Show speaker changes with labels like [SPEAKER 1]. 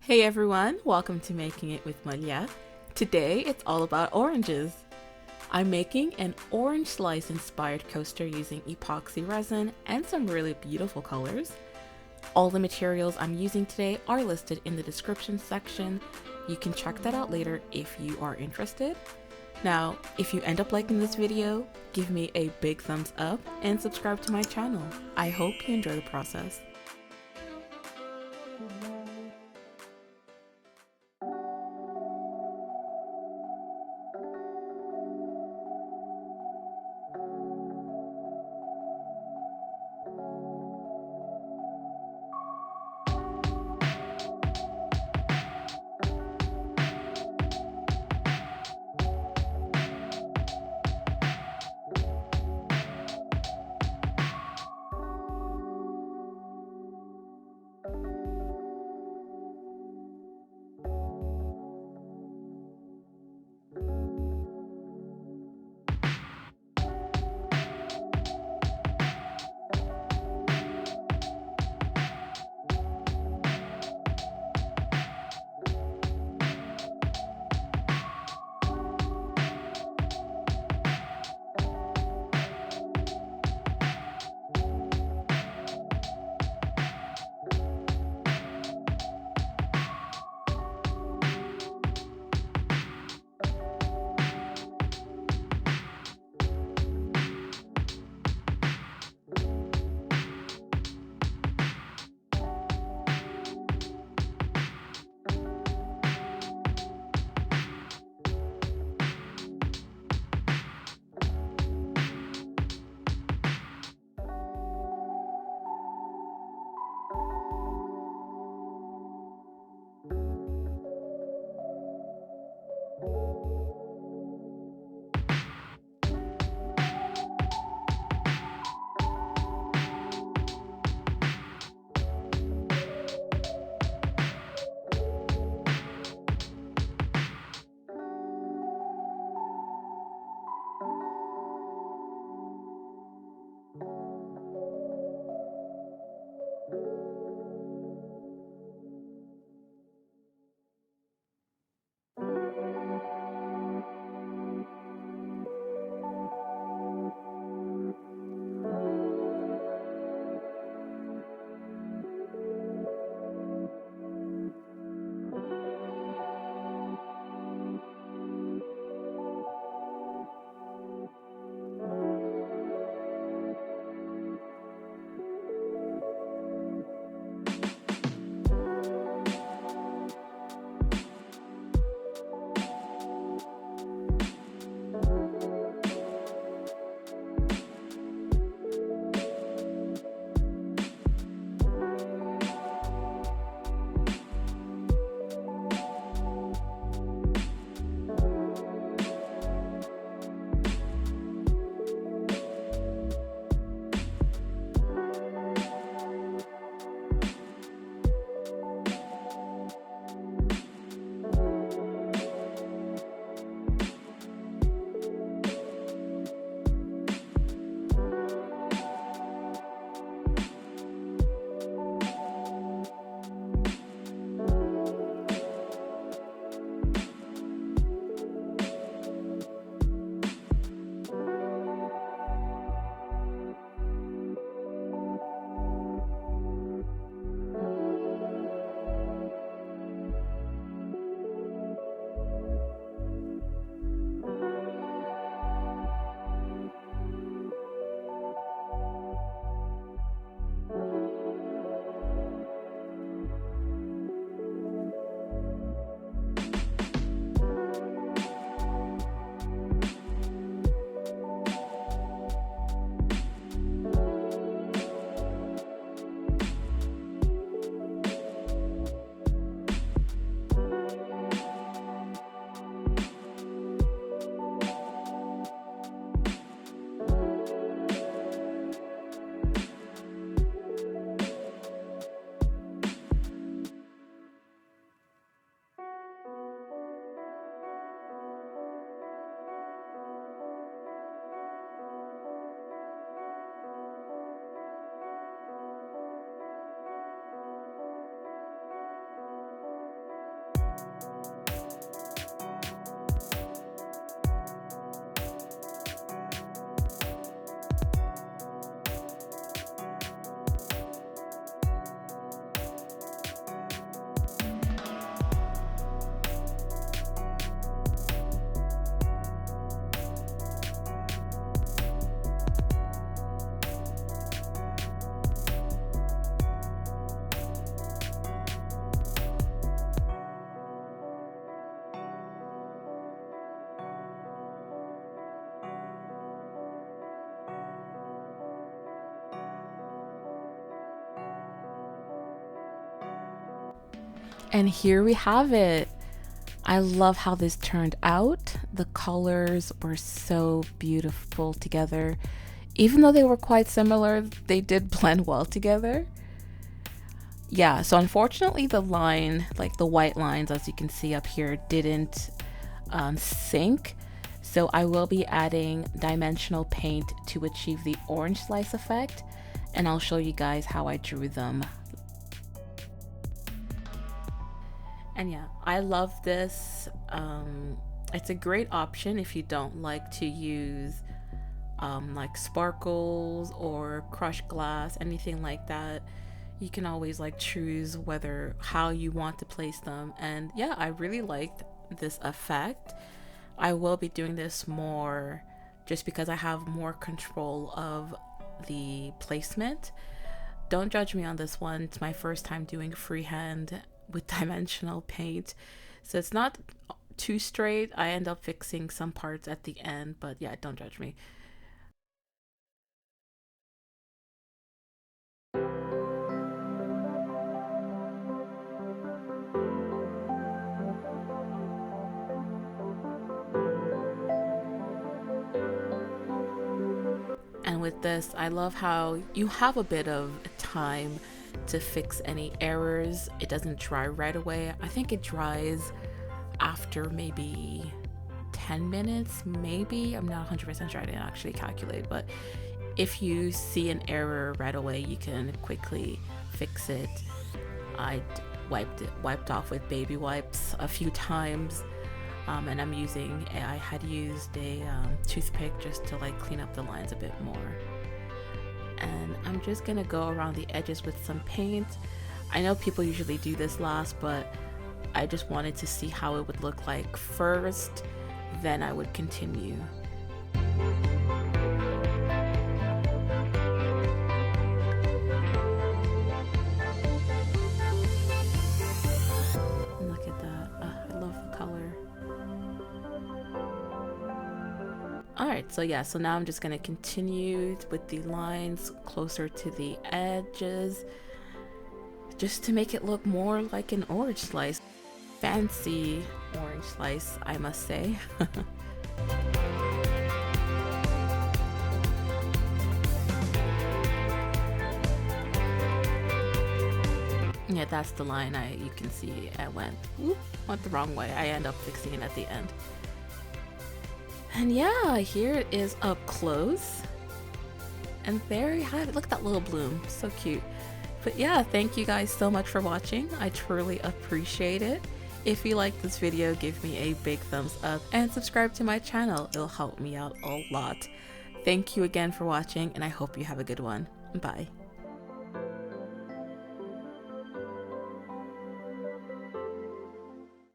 [SPEAKER 1] Hey everyone, welcome to Making It with Malia. Today it's all about oranges. I'm making an orange slice inspired coaster using epoxy resin and some really beautiful colors. All the materials I'm using today are listed in the description section. You can check that out later if you are interested. Now, if you end up liking this video, give me a big thumbs up and subscribe to my channel. I hope you enjoy the process. And here we have it. I love how this turned out. The colors were so beautiful together. Even though they were quite similar, they did blend well together. Yeah, so unfortunately the line, like the white lines as you can see up here, didn't sync. So I will be adding dimensional paint to achieve the orange slice effect, and I'll show you guys how I drew them. And yeah, I love this. It's a great option if you don't like to use like sparkles or crushed glass, anything like that. You can always like choose how you want to place them. And yeah, I really liked this effect. I will be doing this more just because I have more control of the placement. Don't judge me on this one. It's my first time doing freehand with dimensional paint, so it's not too straight. I end up fixing some parts at the end, but yeah, don't judge me. And with this, I love how you have a bit of time to fix any errors. It doesn't dry right away. I think it dries after maybe 10 minutes, maybe. I'm not 100% sure, I didn't actually calculate, but if you see an error right away, you can quickly fix it. I wiped off with baby wipes a few times. And I had used a toothpick just to like clean up the lines a bit more. And I'm just gonna go around the edges with some paint. I know people usually do this last, but I just wanted to see how it would look like first, then I would continue. Look at that. I love the color. Alright, so yeah, so now I'm just going to continue with the lines closer to the edges just to make it look more like an orange slice. Fancy orange slice, I must say. Yeah, that's the line. You can see I went the wrong way. I end up fixing it at the end. And yeah, here it is up close. And there you have it. Look at that little bloom. So cute. But yeah, thank you guys so much for watching. I truly appreciate it. If you like this video, give me a big thumbs up and subscribe to my channel. It'll help me out a lot. Thank you again for watching, and I hope you have a good one. Bye.